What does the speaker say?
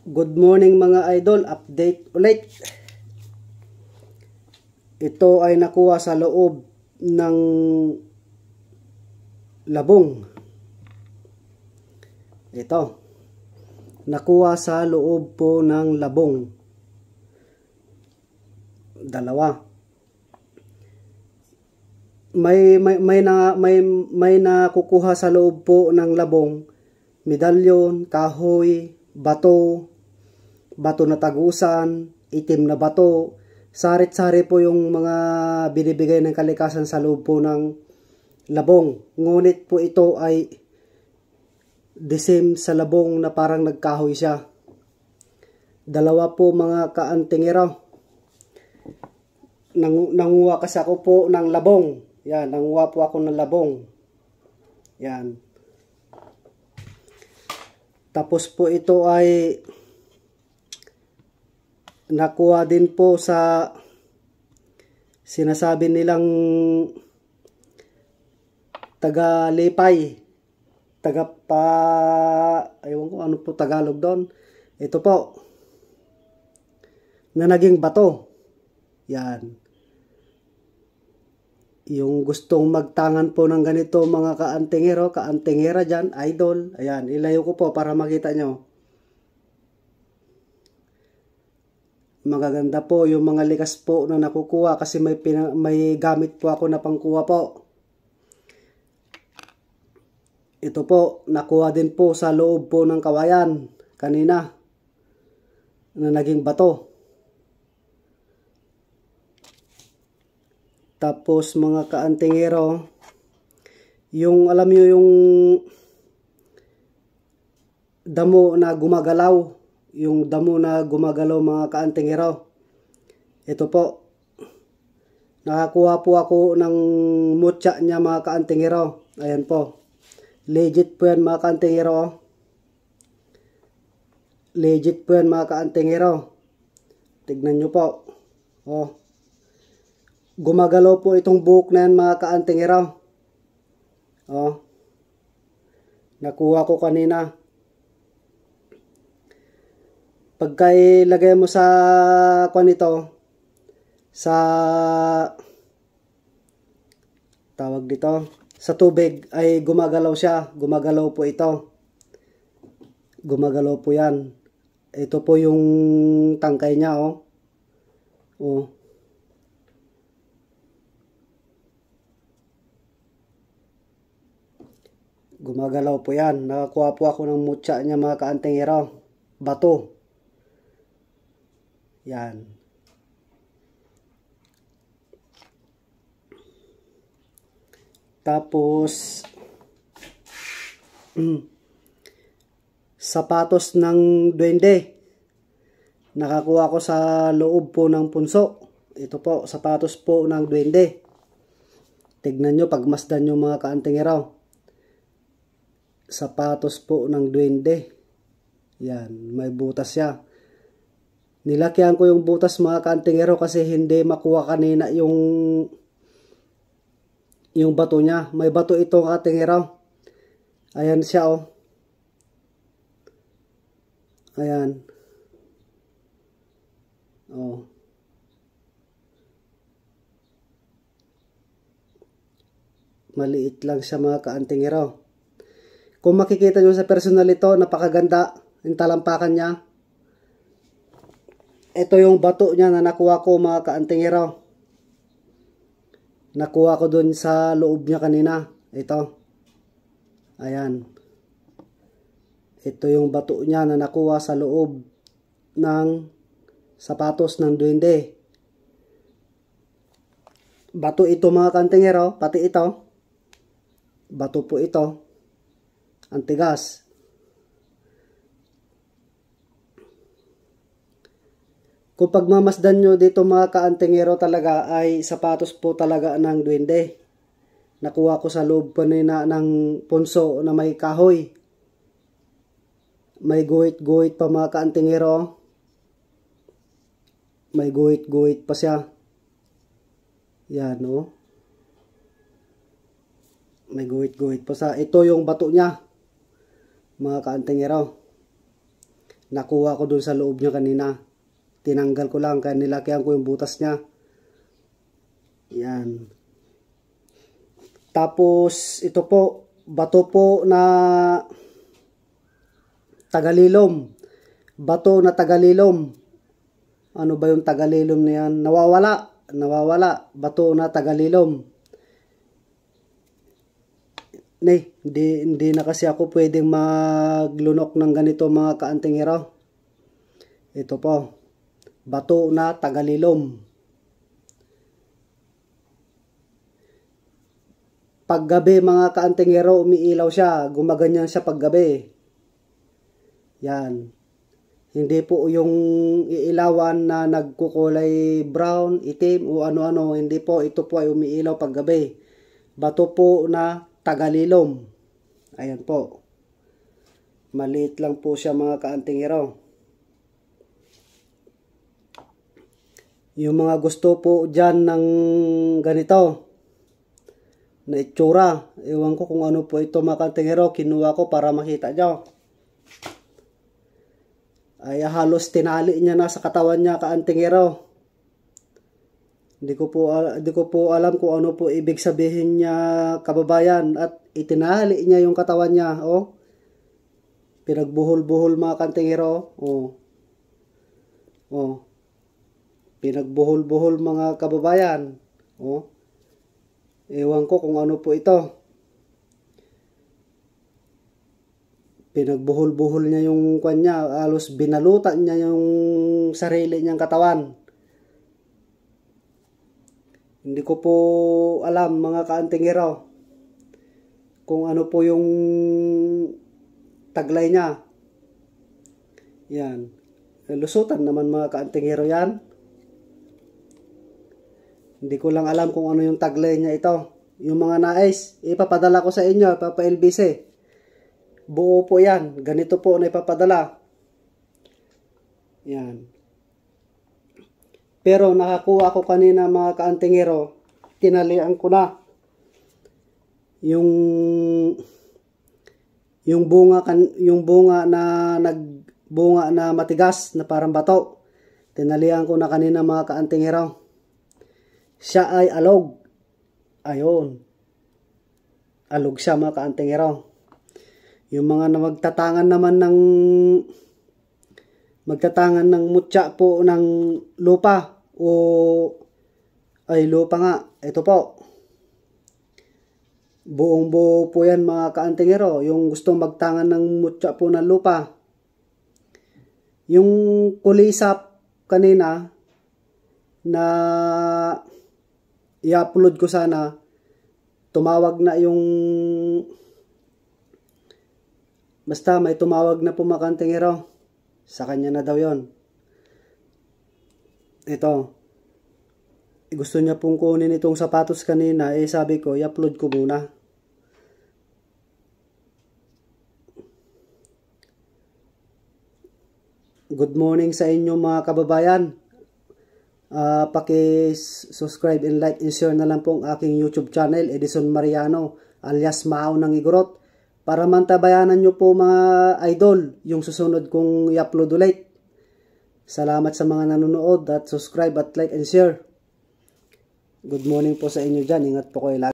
Good morning mga idol, update ulit. Ito ay nakuha sa loob ng labong. Ito, nakuha sa loob po ng labong. Dalawa. May nakukuha sa loob po ng labong, medalyon, kahoy, bato na tagusan, itim na bato, sarit-sari po yung mga binibigay ng kalikasan sa loob po ng labong. Ngunit po ito ay the same sa labong na parang nagkahoy siya. Dalawa po mga kaantingero. Nanguha kasi ako po ng labong. Yan, nanguha po ako ng labong. Yan. Tapos po ito ay nakuha din po sa sinasabi nilang taga-lipay, ewan ko ano po Tagalog doon. Ito po na naging bato. Yan. Yung gustong magtangan po ng ganito mga kaantingero, kaantingera dyan, idol. Ayan, ilayo ko po para makita nyo. Magaganda po yung mga likas po na nakukuha kasi may gamit po ako na pangkuha po. Ito po, nakuha din po sa loob po ng kawayan kanina na naging bato. Tapos mga kaantingero, yung alam nyo yung damo na gumagalaw, mga kaantingero. Ito po, nakakuha po ako ng mutya niya mga kaantingero. Ayan po, legit po yan mga kaantingero. Legit po yan mga kaantingero. Tignan nyo po. Oh. Gumagalaw po itong buhok na yan mga kaantingero. Oh. Nakuha ko kanina. Pagka ilagay mo sa nito, sa tawag dito, sa tubig ay gumagalaw siya. Gumagalaw po ito. Gumagalaw po yan. Ito po yung tangkay niya, oh. Oh. Gumagalaw po yan. Nakakuha po ako ng mutya niya mga kaantingero. Bato. Yan. Tapos sapatos ng duwende. Nakakuha ko sa loob po ng punso. Ito po, sapatos po ng duwende. Tignan nyo, pagmasdan nyo mga kaantingero. Sapatos po ng duwende. Yan, may butas siya. Nilakyan ko yung butas mga kaantingero kasi hindi makuha kanina yung bato niya. May bato ito kaantingero. Ayan siya, oh. Ayan. Oh. Maliit lang siya mga kaantingero. Kung makikita nyo sa personal ito, napakaganda yung talampakan niya. Ito yung bato niya na nakuha ko mga kaantingero. Nakuha ko dun sa loob niya kanina. Ito. Ayan. Ito yung bato niya na nakuha sa loob ng sapatos ng duwende. Bato ito mga kaantingero, pati ito. Bato po ito. Ang tigas. Kung pagmamasdan nyo dito mga kaantingero talaga ay sapatos po talaga ng duwende. Nakuha ko sa loob pa nina ng punso na may kahoy. May guhit-guhit pa mga kaantingero. May guhit-guhit pa siya. Yan, no? May guhit-guhit pa sa. Ito yung bato niya. Mga kaantingero. Nakuha ko dun sa loob niya kanina. Tinanggal ko lang kaya nilakihan ko yung butas niya. Yan. Tapos ito po, bato po na tagalilom. Bato na tagalilom. Ano ba yung tagalilom na yan? Nawawala. Bato na tagalilom. Hindi na kasi ako pwedeng maglunok ng ganito mga kaantingero. Ito po. Bato na tagalilom. Paggabi mga kaantingero, umiilaw siya. Gumaganyan siya paggabi. Yan. Hindi po yung iilawan na nagkukulay brown, itim o ano-ano. Hindi po. Ito po ay umiilaw paggabi. Bato po na tagalilom. Ayan po. Maliit lang po siya mga kaantingero. Yung mga gusto po dyan ng ganito na itsura. Ewan ko kung ano po ito mga kaantingero. Kinuha ko para makita nyo. Ay halos tinali niya na sa katawan niya kaantingero. Hindi ko po alam kung ano po ibig sabihin niya kababayan, at itinali niya yung katawan niya. Oh. Pinagbuhol-buhol mga kaantingero. Oh. Oh. Pinagbuhol-buhol mga kababayan. Oh. Ewan ko kung ano po ito. Pinagbuhol-buhol niya yung kanya, halos binalutan niya yung sarili niyang katawan. Hindi ko po alam mga kaantingero kung ano po yung taglay niya. Yan. Lusutan naman mga kaantingero yan. Hindi ko lang alam kung ano yung taglay niya ito. Yung mga nais, ipapadala ko sa inyo, papa-LBC. Buo po yan. Ganito po na ipapadala. Yan. Pero nakakuha ko kanina mga kaantingero. Tinalian ko na. Yung bunga na nagbunga na matigas na parang bato. Tinalian ko na kanina mga kaantingero. Siya ay alog. Ayun. Alog siya mga kaantingero. Yung mga magtatangan naman ng mutya po ng lupa o ay lupa nga. Ito po. Buong buo po yan mga kaantingero. Yung gustong magtangan ng mutya po ng lupa. Yung kulisap kanina na i-upload ko sana, tumawag na yung basta may tumawag na po mga kaantingero. Sa kanya na daw yon. Ito. Gusto niya pong kunin itong sapatos kanina. Sabi ko, i-upload ko muna. Good morning sa inyo mga kababayan. Paki-subscribe and like and share na lang po ang aking YouTube channel, Edison Mariano, alias Mao ng Igorot. Para mantabayanan nyo po mga idol yung susunod kong i-upload ulit. Salamat sa mga nanonood at subscribe at like and share. Good morning po sa inyo dyan. Ingat po kayo lagi.